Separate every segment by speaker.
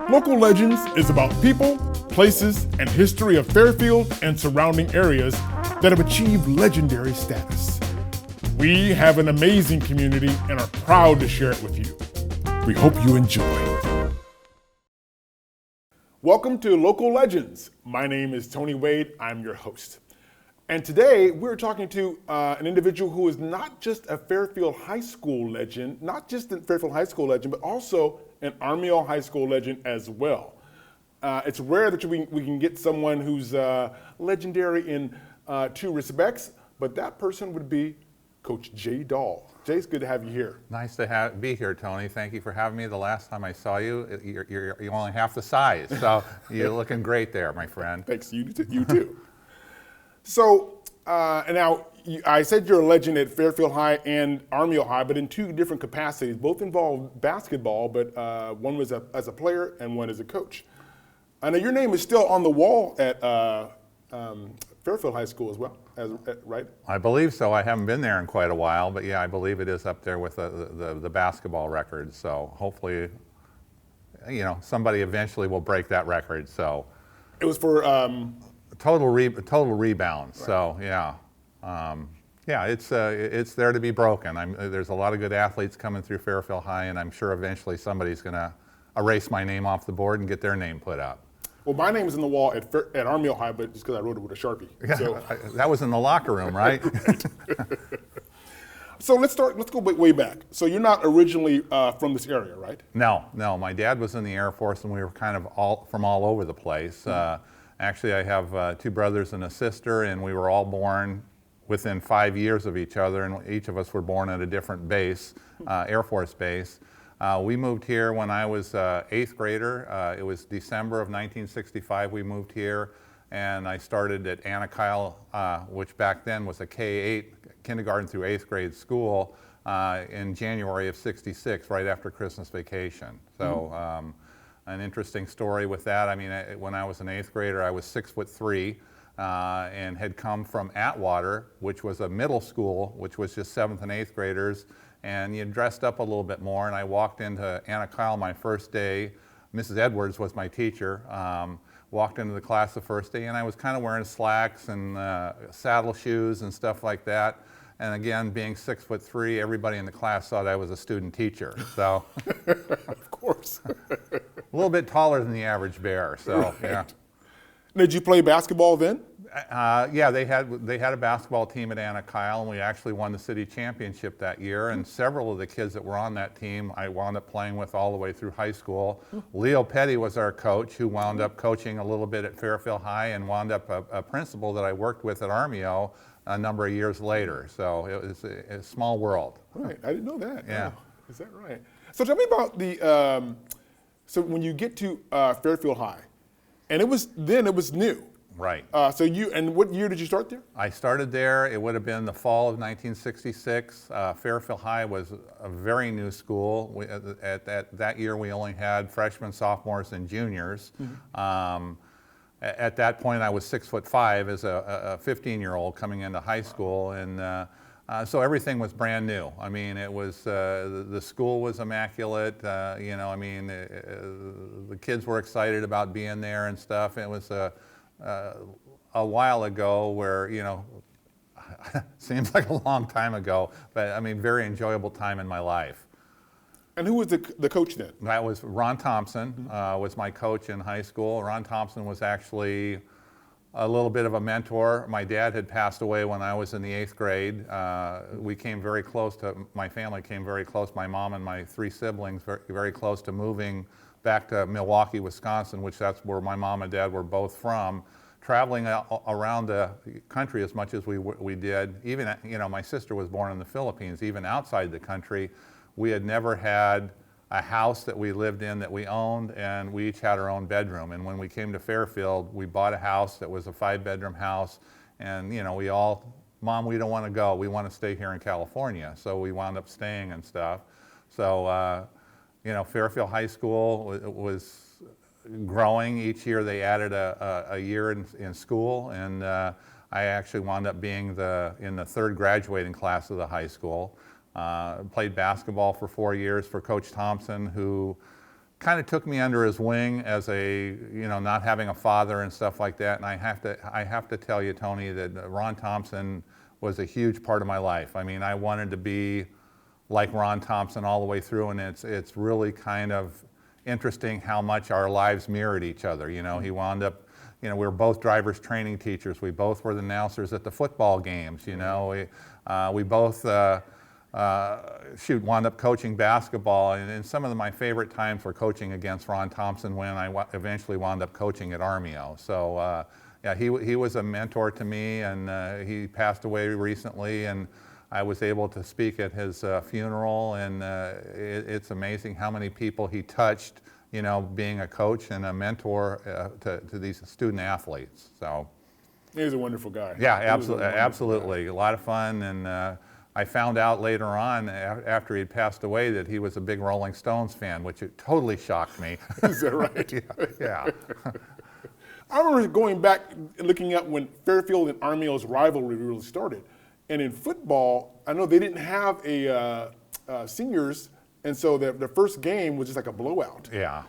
Speaker 1: Local Legends is about people, places, and history of Fairfield and surrounding areas that have achieved legendary status. We have an amazing community and are proud to share it with you. We hope you enjoy. Welcome to Local Legends. My name is Tony Wade. I'm your host. And today we're talking to an individual who is not just a Fairfield High School legend, but also an Armijo High School legend as well. It's rare that we can get someone who's legendary in two respects, but that person would be Coach Jay Dahl. Jay, it's good to have you here.
Speaker 2: Nice to be here, Tony. Thank you for having me. The last time I saw you, you're only half the size, so you're looking great there, my friend.
Speaker 1: Thanks, you too. So, and now I said you're a legend at Fairfield High and Armijo High, but in two different capacities. Both involve basketball, but one was as a player and one as a coach. I know your name is still on the wall at Fairfield High School as well, right?
Speaker 2: I believe so. I haven't been there in quite a while, but yeah, I believe it is up there with the basketball record. So hopefully, somebody eventually will break that record. So
Speaker 1: it was for
Speaker 2: total rebounds.
Speaker 1: Right.
Speaker 2: So yeah. It's there to be broken. There's a lot of good athletes coming through Fairfield High, and I'm sure eventually somebody's going to erase my name off the board and get their name put up.
Speaker 1: Well, my name is on the wall at Armijo High, but just because I wrote it with a Sharpie. So.
Speaker 2: That was in the locker room, right?
Speaker 1: So let's go way back. So you're not originally from this area, right?
Speaker 2: No. My dad was in the Air Force, and we were kind of from all over the place. Mm-hmm. Actually, I have two brothers and a sister, and we were all born within 5 years of each other, and each of us were born at a different base, Air Force base. We moved here when I was 8th grader. It was December of 1965 we moved here, and I started at Anna Kyle, which back then was a K-8, kindergarten through 8th grade school, in January of '66, right after Christmas vacation. So an interesting story with that. I mean, when I was an 8th grader, I was 6'3", and had come from Atwater, which was a middle school, which was just 7th and 8th graders, and you dressed up a little bit more, and I walked into Anna Kyle my first day. Mrs. Edwards was my teacher. Walked into the class the first day, and I was kind of wearing slacks and saddle shoes and stuff like that. And again, being 6'3", everybody in the class thought I was a student teacher. So,
Speaker 1: of course,
Speaker 2: a little bit taller than the average bear. So, right. Yeah.
Speaker 1: Did you play basketball then?
Speaker 2: Yeah, they had a basketball team at Anna Kyle, and we actually won the city championship that year. And several of the kids that were on that team, I wound up playing with all the way through high school. Leo Petty was our coach, who wound up coaching a little bit at Fairfield High and wound up a principal that I worked with at Armijo a number of years later. So it was a small world.
Speaker 1: Right, I didn't know that.
Speaker 2: Yeah.
Speaker 1: Oh, is that right? So tell me about so when you get to Fairfield High, and it was new.
Speaker 2: Right.
Speaker 1: And what year did you start there?
Speaker 2: I started there, it would have been the fall of 1966. Fairfield High was a very new school. At that year, we only had freshmen, sophomores, and juniors. Mm-hmm. At that point, I was 6'5" as a 15-year-old coming into high school, and so everything was brand new. I mean, it was the school was immaculate. The kids were excited about being there and stuff. It was a while ago where, seems like a long time ago, but I mean, very enjoyable time in my life.
Speaker 1: And who was the coach then?
Speaker 2: That was Ron Thompson, was my coach in high school. Ron Thompson was actually a little bit of a mentor. My dad had passed away when I was in the 8th grade. My family came very close, my mom and my 3 siblings, very, very close to moving back to Milwaukee, Wisconsin, which that's where my mom and dad were both from. Traveling around the country as much as we did. Even, my sister was born in the Philippines. Even outside the country, we had never had a house that we lived in that we owned, and we each had our own bedroom. And when we came to Fairfield, we bought a house that was a 5-bedroom house, and Mom, we don't want to go. We want to stay here in California. So we wound up staying and stuff. So, Fairfield High School was growing. Each year they added a year in school, and I actually wound up being in the 3rd graduating class of the high school. Played basketball for 4 years for Coach Thompson, who kind of took me under his wing as not having a father and stuff like that. And I have to tell you, Tony, that Ron Thompson was a huge part of my life. I mean, I wanted to be like Ron Thompson all the way through, and it's really kind of interesting how much our lives mirrored each other. He wound up, we were both drivers training teachers. We both were the announcers at the football games. We both wound up coaching basketball, and some of my favorite times were coaching against Ron Thompson when I eventually wound up coaching at Armijo. So yeah, he was a mentor to me, and he passed away recently, and I was able to speak at his funeral, and it's amazing how many people he touched, being a coach and a mentor to these student athletes. So
Speaker 1: he was a wonderful guy.
Speaker 2: Yeah, absolutely. A lot of fun, and I found out later on, after he had passed away, that he was a big Rolling Stones fan, which totally shocked me.
Speaker 1: Is that right?
Speaker 2: Yeah.
Speaker 1: I remember going back and looking at when Fairfield and Armijo's rivalry really started. And in football, I know they didn't have seniors, and so the first game was just like a blowout.
Speaker 2: Yeah.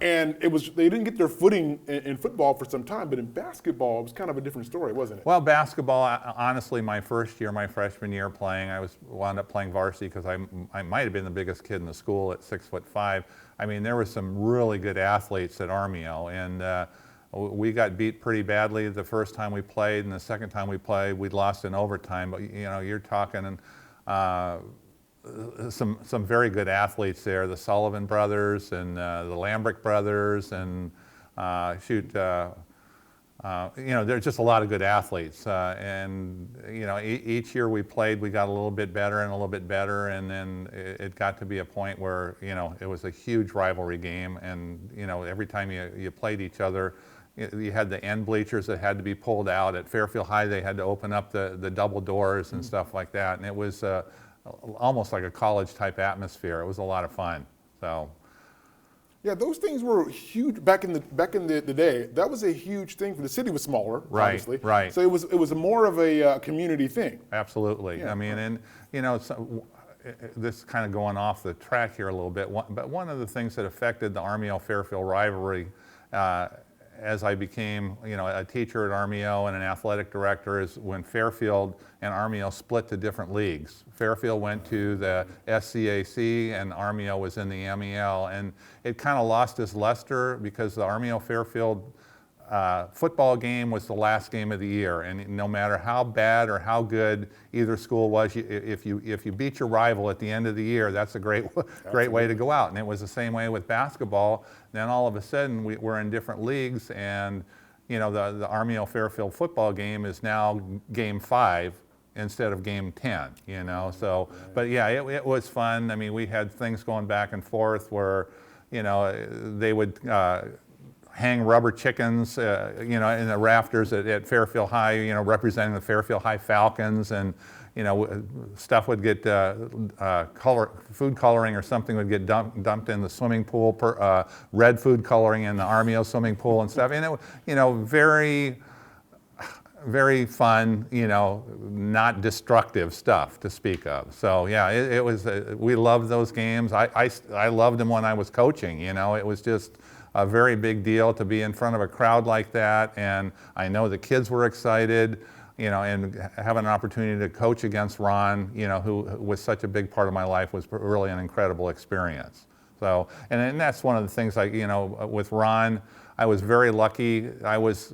Speaker 1: And they didn't get their footing in football for some time, but in basketball, it was kind of a different story, wasn't it?
Speaker 2: Well, basketball, honestly, my freshman year playing, I wound up playing varsity because I might have been the biggest kid in the school at 6'5". I mean, there were some really good athletes at Armijo, and we got beat pretty badly the first time we played, and the second time we played, we'd lost in overtime. But you're talking some very good athletes there, the Sullivan brothers and the Lambrick brothers, and there's just a lot of good athletes. Each year we played, we got a little bit better and a little bit better, and then it got to be a point where it was a huge rivalry game, and every time you played each other, you had the end bleachers that had to be pulled out. At Fairfield High, they had to open up the double doors and stuff like that, and it was almost like a college type atmosphere. It was a lot of fun. So
Speaker 1: yeah, those things were huge back in the day. That was a huge thing. For the city was smaller, obviously.
Speaker 2: Right.
Speaker 1: So it was more of a community thing.
Speaker 2: Absolutely. Yeah. I mean, and this is kind of going off the track here a little bit, but one of the things that affected the Armijo-Fairfield rivalry as I became, a teacher at Armijo and an athletic director, is when Fairfield and Armijo split to different leagues. Fairfield went to the SCAC and Armijo was in the MEL, and it kind of lost its luster because the Armijo-Fairfield football game was the last game of the year, and no matter how bad or how good either school was, if you beat your rival at the end of the year, that's a great way to go out. And it was the same way with basketball. Then all of a sudden we're in different leagues, and the Armijo-Fairfield football game is now game 5 instead of game 10. So but yeah, it was fun. I mean, we had things going back and forth where they would hang rubber chickens, in the rafters at Fairfield High, representing the Fairfield High Falcons, and stuff would get food coloring or something would get dumped in the swimming pool, red food coloring in the Armijo swimming pool and stuff, and it, very, very fun, not destructive stuff to speak of. So yeah, it was. We loved those games. I loved them when I was coaching. It was just a very big deal to be in front of a crowd like that, and I know the kids were excited, and having an opportunity to coach against Ron, who was such a big part of my life, was really an incredible experience. So, and that's one of the things, with Ron, I was very lucky. I was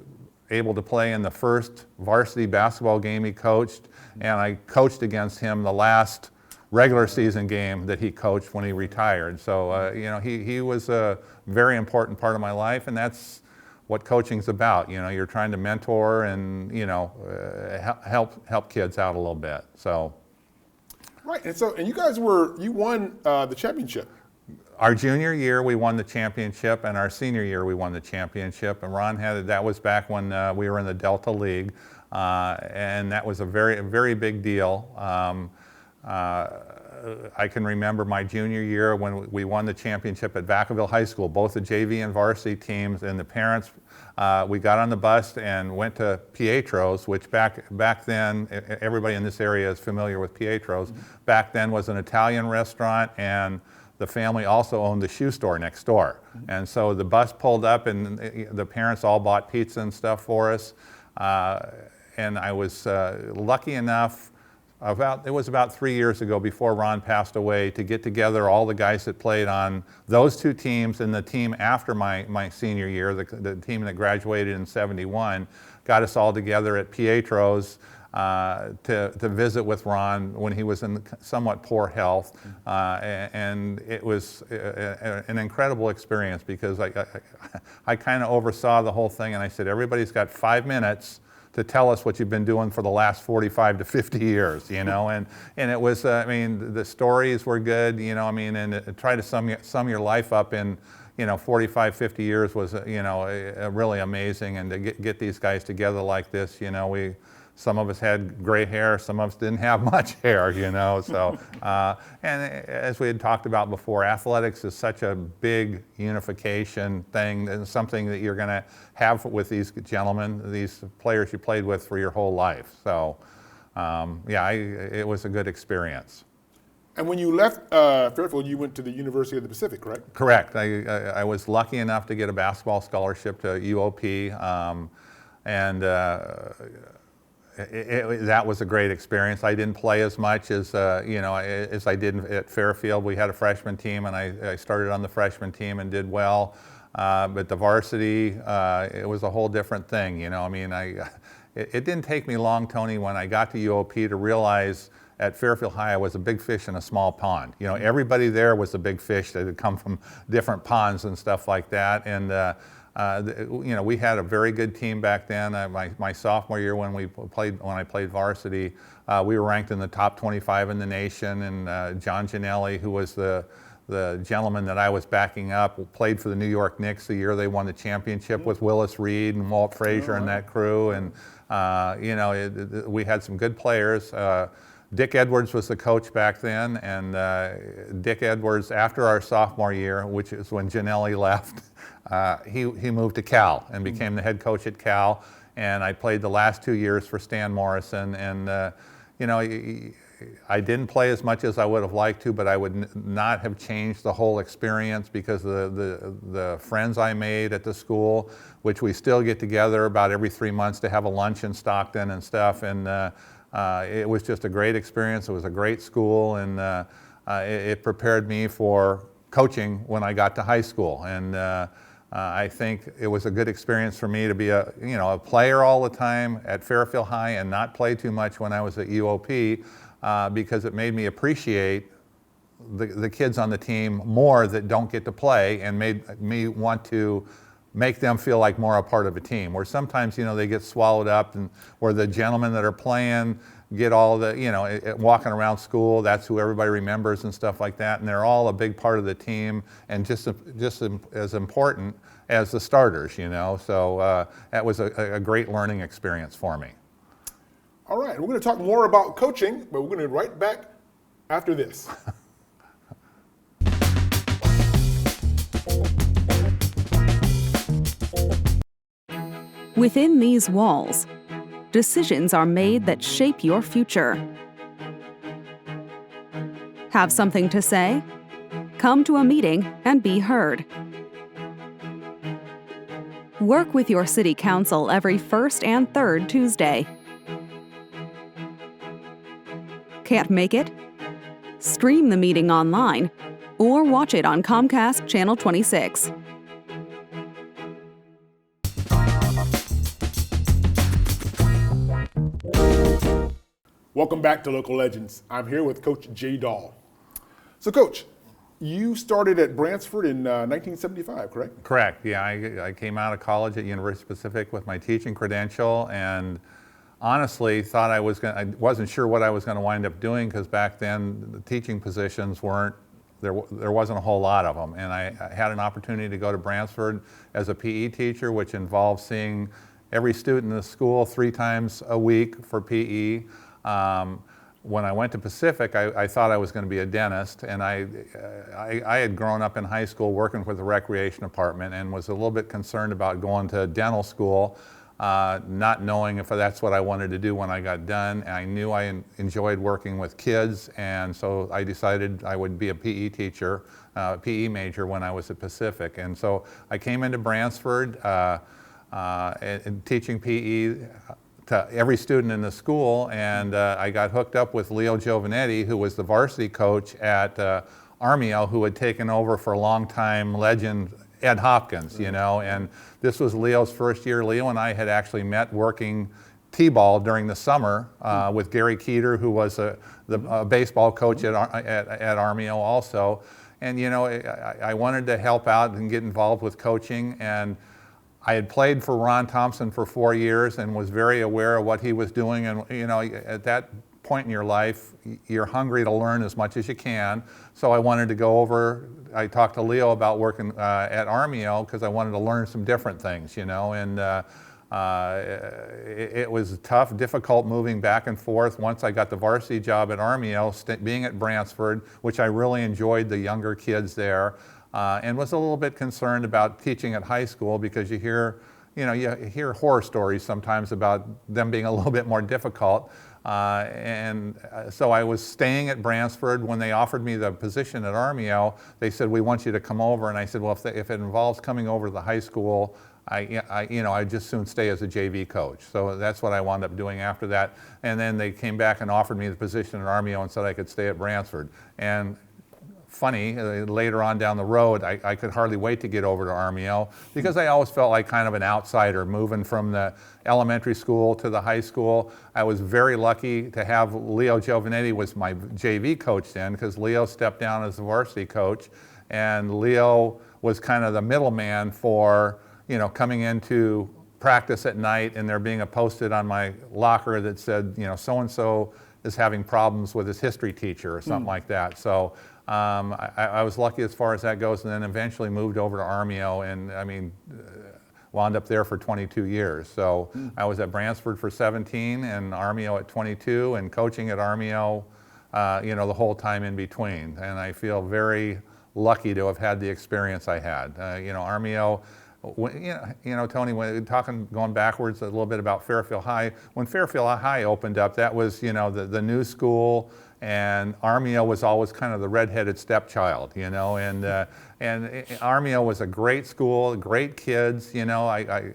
Speaker 2: able to play in the first varsity basketball game he coached, and I coached against him the last regular season game that he coached when he retired. So, he was a very important part of my life, and that's what coaching's about. You're trying to mentor and, help kids out a little bit. So.
Speaker 1: Right, and you guys won the championship.
Speaker 2: Our junior year, we won the championship, and our senior year, we won the championship. And Ron that was back when we were in the Delta League, and that was a very, very big deal. I can remember my junior year when we won the championship at Vacaville High School, both the JV and varsity teams, and the parents, we got on the bus and went to Pietro's, which back then, everybody in this area is familiar with Pietro's. Back then was an Italian restaurant, and the family also owned the shoe store next door. And so the bus pulled up and the parents all bought pizza and stuff for us. And I was lucky enough, it was about 3 years ago before Ron passed away, to get together all the guys that played on those two teams and the team after my senior year, the team that graduated in '71, got us all together at Pietro's to visit with Ron when he was in somewhat poor health. And it was an incredible experience because I kind of oversaw the whole thing, and I said, everybody's got 5 minutes to tell us what you've been doing for the last 45 to 50 years, you know, and it was, I mean, the stories were good, you know, I mean, and try to sum your life up in, you know, 45, 50 years was, you know, really amazing, and to get these guys together like this, you know, some of us had gray hair, some of us didn't have much hair, you know, so, and as we had talked about before, athletics is such a big unification thing, and something that you're gonna have with these gentlemen, these players you played with for your whole life. So, yeah, it was a good experience.
Speaker 1: And when you left Fairfield, you went to the University of the Pacific, correct?
Speaker 2: Correct. I was lucky enough to get a basketball scholarship to UOP, and that was a great experience. I didn't play as much as you know, as I did at Fairfield. We had a freshman team, and I started on the freshman team and did well. But the varsity, it was a whole different thing. You know, I mean, it didn't take me long, Tony, when I got to UOP to realize at Fairfield High I was a big fish in a small pond. You know, everybody there was a big fish that had come from different ponds and stuff like that. And you know, we had a very good team back then. My sophomore year when I played varsity, we were ranked in the top 25 in the nation. And John Gianelli, who was the gentleman that I was backing up, played for the New York Knicks the year they won the championship with Willis Reed and Walt Frazier and that crew. And you know, we had some good players. Dick Edwards was the coach back then, and Dick Edwards, after our sophomore year, which is when Gianelli left, he moved to Cal and became the head coach at Cal. And I played the last 2 years for Stan Morrison. And you know, I didn't play as much as I would have liked to, but I would not have changed the whole experience because the friends I made at the school, which we still get together about every 3 months to have a lunch in Stockton and stuff. And it was just a great experience. It was a great school, and it prepared me for coaching when I got to high school. And I think it was a good experience for me to be a player all the time at Fairfield High and not play too much when I was at UOP, because it made me appreciate the kids on the team more that don't get to play, and made me want to make them feel like more a part of a team, where sometimes, you know, they get swallowed up, and where the gentlemen that are playing get all the, you know, walking around school, that's who everybody remembers and stuff like that, and they're all a big part of the team and just as important as the starters, you know. So that was a great learning experience for me.
Speaker 1: All right, we're going to talk more about coaching, but we're going to be right back after this.
Speaker 3: Within these walls, decisions are made that shape your future. Have something to say? Come to a meeting and be heard. Work with your city council every first and third Tuesday. Can't make it? Stream the meeting online or watch it on Comcast Channel 26.
Speaker 1: Welcome back to Local Legends. I'm here with Coach Jay Dahl. So, Coach, you started at Bransford in 1975, correct?
Speaker 2: Correct. Yeah, I came out of college at University Pacific with my teaching credential, and honestly thought I wasn't sure what I was going to wind up doing, because back then the teaching positions weren't, there wasn't a whole lot of them. And I had an opportunity to go to Bransford as a PE teacher, which involved seeing every student in the school 3 times a week for PE. When I went to Pacific, I thought I was going to be a dentist, and I had grown up in high school working with the recreation department and was a little bit concerned about going to dental school. not knowing if that's what I wanted to do when I got done. And I knew I enjoyed working with kids, and so I decided I would be a PE teacher, PE major when I was at Pacific. And so I came into Bransford and teaching PE to every student in the school, and I got hooked up with Leo Giovanetti, who was the varsity coach at Armijo, who had taken over for a long-time legend Ed Hopkins, you know, and this was Leo's first year. Leo and I had actually met working T-ball during the summer with Gary Keeter, who was the baseball coach at Armijo also. And, you know, I wanted to help out and get involved with coaching, and I had played for Ron Thompson for 4 years and was very aware of what he was doing. And, you know, at that point in your life, you're hungry to learn as much as you can. So I wanted to go over, I talked to Leo about working at Armijo because I wanted to learn some different things, you know, and it was tough, difficult moving back and forth. Once I got the varsity job at Armijo, being at Bransford, which I really enjoyed the younger kids there, and was a little bit concerned about teaching at high school because you hear horror stories sometimes about them being a little bit more difficult. So I was staying at Bransford. When they offered me the position at Armijo, they said, "We want you to come over." And I said, "Well, if it involves coming over to the high school, I'd just soon stay as a JV coach." So that's what I wound up doing after that. And then they came back and offered me the position at Armijo and said I could stay at Bransford. And funny, later on down the road, I could hardly wait to get over to Armijo because I always felt like kind of an outsider moving from the elementary school to the high school. I was very lucky to have Leo Giovanetti was my JV coach then, because Leo stepped down as the varsity coach, and Leo was kind of the middleman for, you know, coming into practice at night and there being a post-it on my locker that said, you know, so-and-so is having problems with his history teacher or something like that. So I was lucky as far as that goes, and then eventually moved over to Armijo, and I mean, wound up there for 22 years. So I was at Bransford for 17 and Armijo at 22, and coaching at Armijo, you know, the whole time in between. And I feel very lucky to have had the experience I had. You know, Armijo, you know, Tony, when going backwards a little bit about Fairfield High, when Fairfield High opened up, that was, you know, the new school, and Armijo was always kind of the redheaded stepchild, you know, and Armijo was a great school, great kids, you know.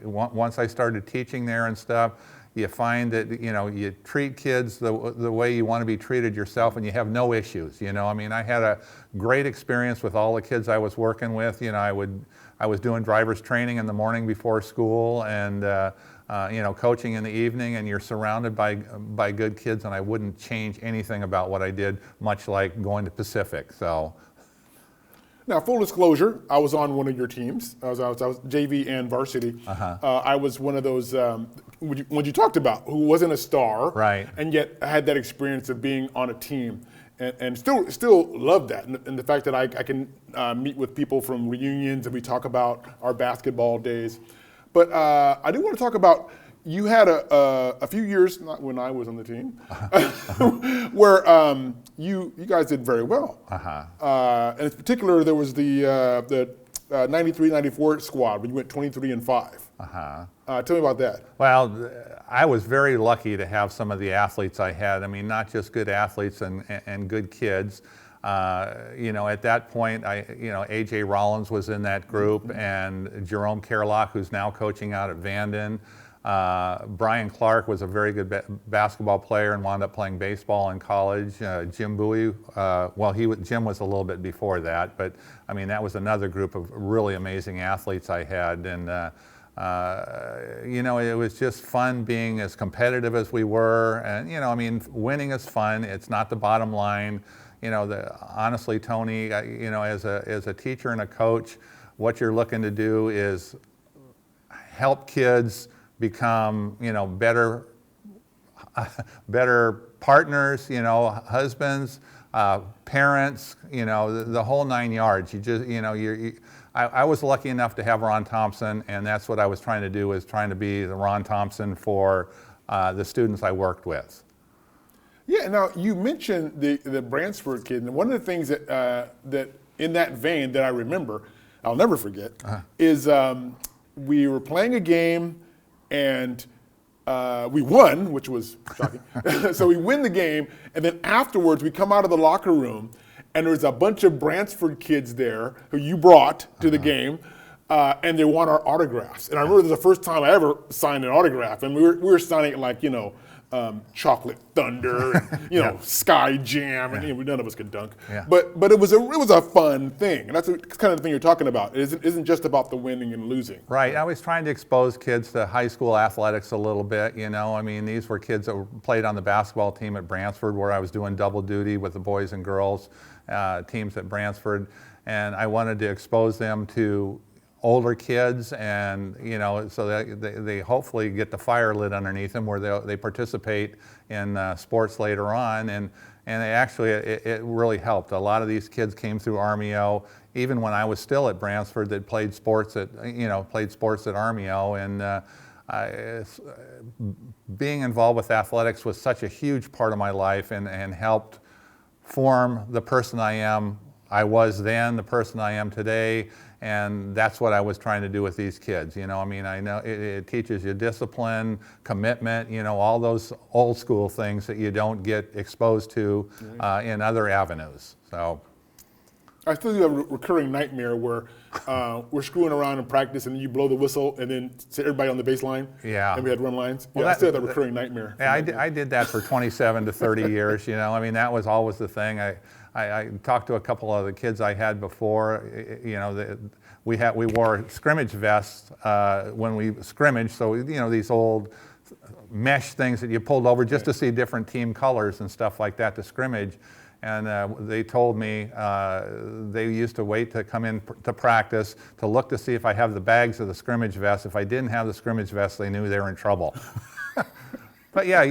Speaker 2: Once I started teaching there and stuff, you find that, you know, you treat kids the way you want to be treated yourself, and you have no issues, you know. I mean, I had a great experience with all the kids I was working with. You know, I was doing driver's training in the morning before school, and you know, coaching in the evening, and you're surrounded by good kids, and I wouldn't change anything about what I did, much like going to Pacific. So.
Speaker 1: Now, full disclosure, I was on one of your teams. I was JV and varsity. I was one of those ones you talked about, who wasn't a star,
Speaker 2: right,
Speaker 1: and yet had that experience of being on a team, and still love that, and the fact that I can meet with people from reunions and we talk about our basketball days. But I do want to talk about, you had a few years, not when I was on the team, where you guys did very well. And in particular, there was the 93-94 squad when you went 23-5. Tell me about that.
Speaker 2: Well, I was very lucky to have some of the athletes I had. I mean, not just good athletes and good kids. You know, at that point, A.J. Rollins was in that group, and Jerome Kerlock, who's now coaching out at Vanden. Brian Clark was a very good basketball player and wound up playing baseball in college. Jim Bowie, Jim was a little bit before that, but I mean, that was another group of really amazing athletes I had. And you know, it was just fun being as competitive as we were. And, you know, I mean, winning is fun. It's not the bottom line. You know, honestly, Tony, you know, as a teacher and a coach, what you're looking to do is help kids become, you know, better partners, you know, husbands, parents, you know, the whole 9 yards. You just, you know, I was lucky enough to have Ron Thompson, and that's what I was trying to do, is trying to be the Ron Thompson for the students I worked with.
Speaker 1: Yeah, now you mentioned the Bransford kid, and one of the things that in that vein that I remember, I'll never forget, is we were playing a game, and we won, which was shocking. So we win the game, and then afterwards we come out of the locker room, and there's a bunch of Bransford kids there who you brought to the game, and they want our autographs. And I remember this was the first time I ever signed an autograph, and we were signing it like, Chocolate Thunder, and, Sky Jam, and none of us could dunk.
Speaker 2: Yeah.
Speaker 1: But it was a fun thing, and that's the kind of thing you're talking about. It isn't just about the winning and losing.
Speaker 2: Right. I was trying to expose kids to high school athletics a little bit. These were kids that played on the basketball team at Bransford, where I was doing double duty with the boys and girls teams at Bransford, and I wanted to expose them to older kids, and so that they hopefully get the fire lit underneath them, where they participate in sports later on, and it really helped. A lot of these kids came through Armijo, even when I was still at Bransford, that played sports at Armijo, and being involved with athletics was such a huge part of my life, and helped form the person I was then, the person I am today. And that's what I was trying to do with these kids. I know it teaches you discipline, commitment, all those old school things that you don't get exposed to in other avenues. So
Speaker 1: I still do have a recurring nightmare where we're screwing around in practice, and then you blow the whistle, and then sit everybody on the baseline.
Speaker 2: Yeah.
Speaker 1: And we had run lines.
Speaker 2: Well,
Speaker 1: I still have that recurring nightmare.
Speaker 2: Yeah, I did that for 27 to 30 years. That was always the thing. I talked to a couple of the kids I had before. We wore scrimmage vests when we scrimmaged. So these old mesh things that you pulled over just to see different team colors and stuff like that to scrimmage. And they told me they used to wait to come in to practice to look to see if I have the bags of the scrimmage vest. If I didn't have the scrimmage vest, they knew they were in trouble. But yeah,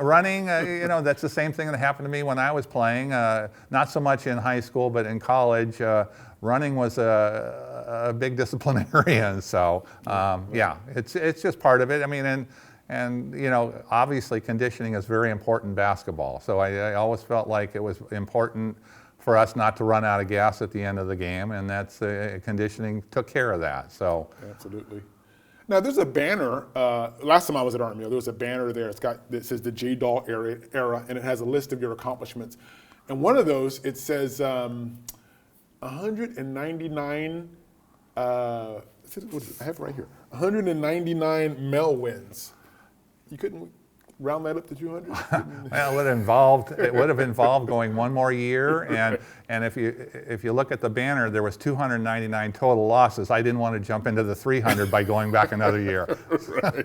Speaker 2: running, that's the same thing that happened to me when I was playing. Not so much in high school, but in college, running was a big disciplinarian. So yeah, it's just part of it. And obviously conditioning is very important in basketball. So I always felt like it was important for us not to run out of gas at the end of the game, and that's conditioning took care of that. So
Speaker 1: absolutely. Now there's a banner. Last time I was at Armijo, there was a banner there. That says the Jay Dahl era, and it has a list of your accomplishments. And one of those, it says 199. What is it? I have it right here. 199 Mel wins. You couldn't round that up to 200?
Speaker 2: Well, it would have involved going one more year, and if you look at the banner, there was 299 total losses. I didn't want to jump into the 300 by going back another year.
Speaker 1: Right.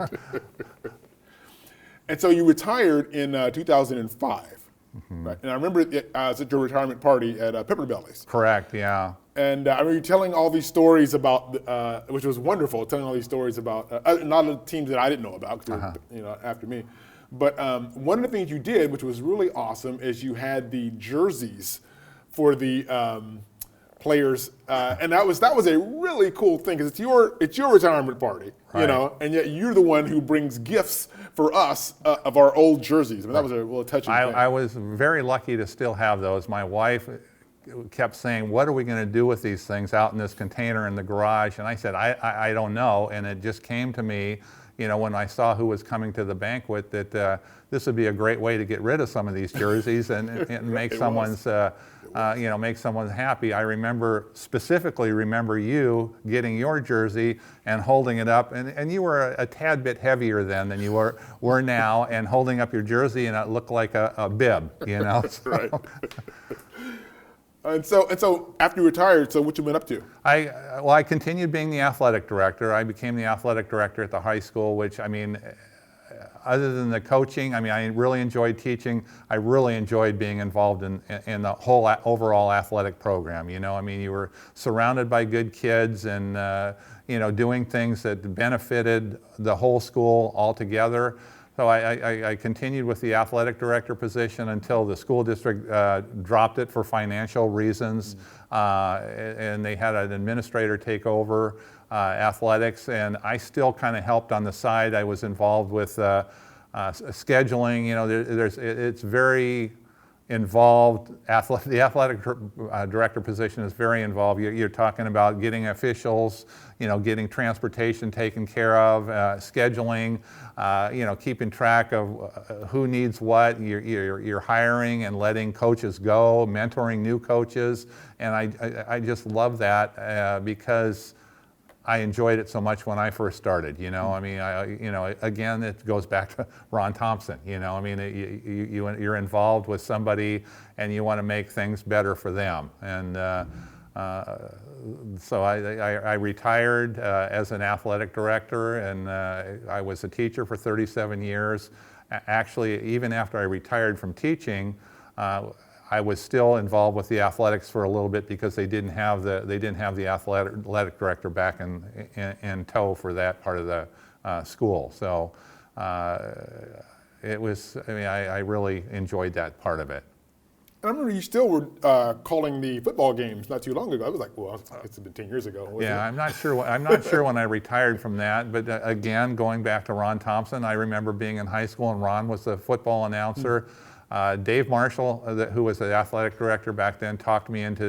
Speaker 1: And so you retired in 2005, right? And I remember I was at your retirement party at Pepper Belly's.
Speaker 2: Correct. Yeah.
Speaker 1: And I remember you telling all these stories about, which was wonderful, telling all these stories about a lot of the teams that I didn't know about, because they were, after me. But one of the things you did, which was really awesome, is you had the jerseys for the players, and that was a really cool thing, because it's your retirement party,
Speaker 2: right.
Speaker 1: And yet you're the one who brings gifts for us of our old jerseys. That was a real touching thing.
Speaker 2: I was very lucky to still have those. My wife kept saying, "What are we going to do with these things out in this container in the garage?" And I said, I don't know. And it just came to me, when I saw who was coming to the banquet, that this would be a great way to get rid of some of these jerseys and make someone's, make someone happy. I specifically remember you getting your jersey and holding it up, and you were a tad bit heavier then than you were now, and holding up your jersey, and it looked like a bib,
Speaker 1: That's right. And so after you retired, so what you been up to?
Speaker 2: I continued being the athletic director. I became the athletic director at the high school, which, other than the coaching, I really enjoyed teaching. I really enjoyed being involved in the whole overall athletic program. You were surrounded by good kids and, doing things that benefited the whole school altogether. So I continued with the athletic director position until the school district dropped it for financial reasons, and they had an administrator take over athletics, and I still kind of helped on the side. I was involved with scheduling. It's very involved. The athletic director position is very involved. You're talking about getting officials, getting transportation taken care of, scheduling, keeping track of who needs what. You're hiring and letting coaches go, mentoring new coaches, and I just love that because I enjoyed it so much when I first started. Again, it goes back to Ron Thompson. You're involved with somebody, and you want to make things better for them. And so I retired as an athletic director, and I was a teacher for 37 years. Actually, even after I retired from teaching, I was still involved with the athletics for a little bit because they didn't have the athletic director back in tow for that part of the school. So it was. I really enjoyed that part of it.
Speaker 1: I remember you still were calling the football games not too long ago. I was like, well, it's been 10 years ago.
Speaker 2: Yeah, I'm not sure. I'm not sure when I retired from that. But again, going back to Ron Thompson, I remember being in high school and Ron was the football announcer. Dave Marshall, who was the athletic director back then, talked me into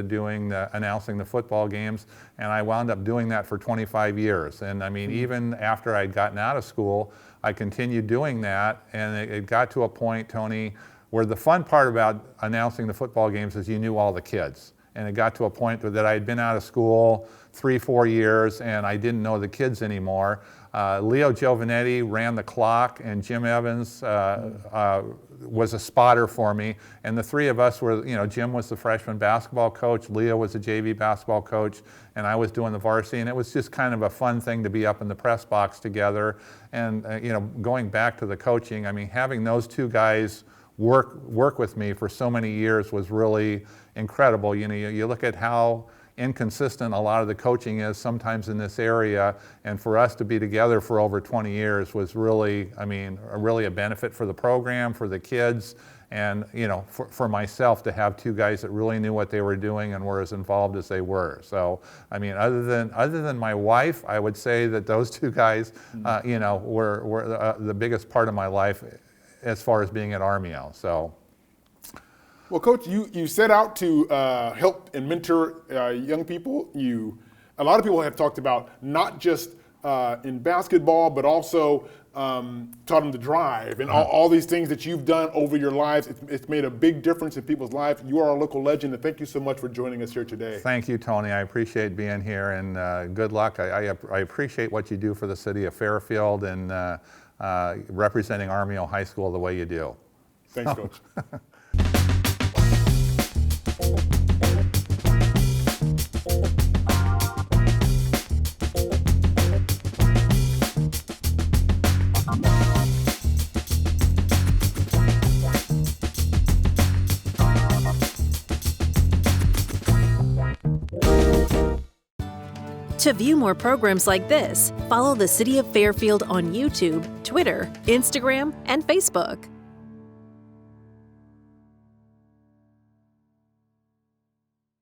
Speaker 2: announcing the football games, and I wound up doing that for 25 years. And even after I'd gotten out of school, I continued doing that, and it got to a point, Tony, where the fun part about announcing the football games is you knew all the kids. And it got to a point that I had been out of school 3-4 years, and I didn't know the kids anymore. Leo Giovanetti ran the clock, and Jim Evans was a spotter for me. And the three of us were, Jim was the freshman basketball coach, Leo was the JV basketball coach, and I was doing the varsity. And it was just kind of a fun thing to be up in the press box together. And going back to the coaching, having those two guys work with me for so many years was really incredible. You look at how inconsistent a lot of the coaching is sometimes in this area, and for us to be together for over 20 years was really, really a benefit for the program, for the kids, and for myself to have two guys that really knew what they were doing and were as involved as they were. So other than my wife, I would say that those two guys were the biggest part of my life as far as being at Armijo. So.
Speaker 1: Well, Coach, you set out to help and mentor young people. A lot of people have talked about not just in basketball, but also taught them to drive and all these things that you've done over your lives. It's made a big difference in people's lives. You are a local legend, and thank you so much for joining us here today.
Speaker 2: Thank you, Tony. I appreciate being here, and good luck. I appreciate what you do for the city of Fairfield and representing Armijo High School the way you do.
Speaker 1: Thanks, Coach.
Speaker 4: To view more programs like this, follow the City of Fairfield on YouTube, Twitter, Instagram, and Facebook.